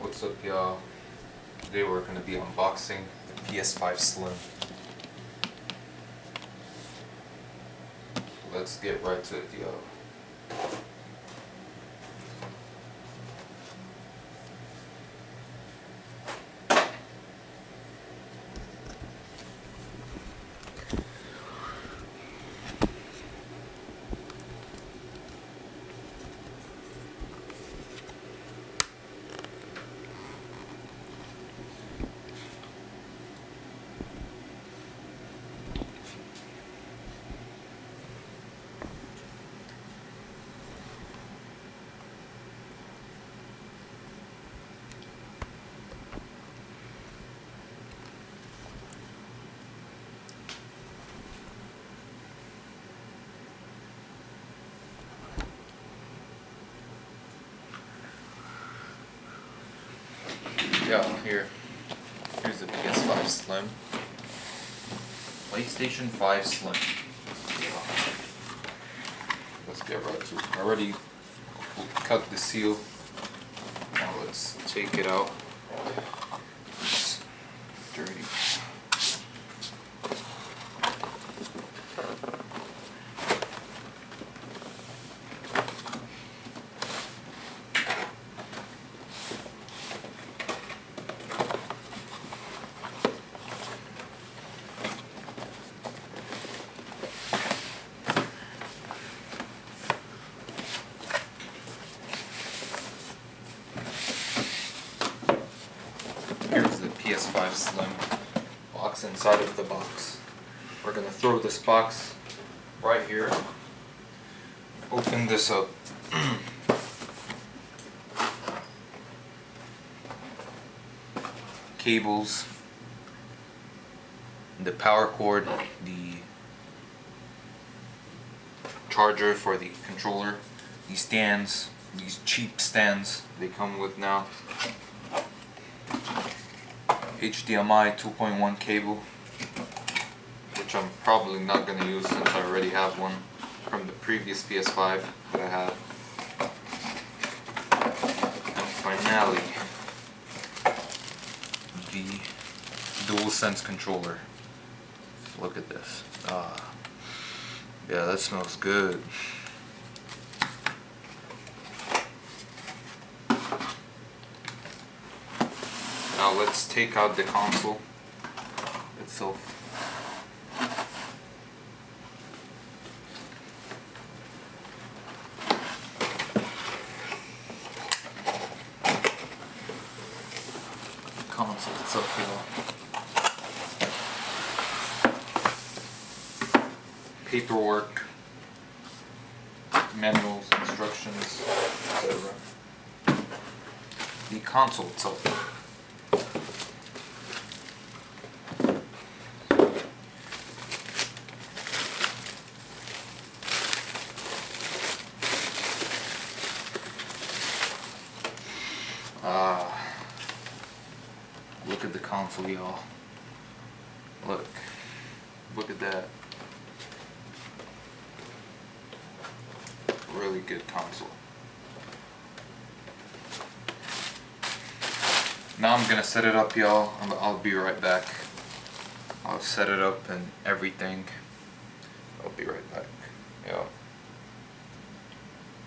What's up, y'all? Today we're going to be unboxing the PS5 Slim. Let's get right to it, y'all. Yeah, here's the PS5 Slim. PlayStation 5 Slim. Yeah. Let's get right to it. I already cut the seal. Now let's take it out. It's dirty. Here's the PS5 Slim box inside of the box. We're gonna throw this box right here. Open this up. Cables, the power cord, the charger for the controller, these stands, these cheap stands they come with now. HDMI 2.1 cable, which I'm probably not going to use since I already have one from the previous PS5 that I have. And finally, the DualSense controller. Look at this. Yeah, that smells good. Now let's take out the console itself. Console itself, paperwork, manuals, instructions, etc. The console itself. Look at the console, y'all. Look at that. Really good console. Now I'm gonna set it up, y'all. I'll be right back. I'll set it up and everything. I'll be right back. Yeah.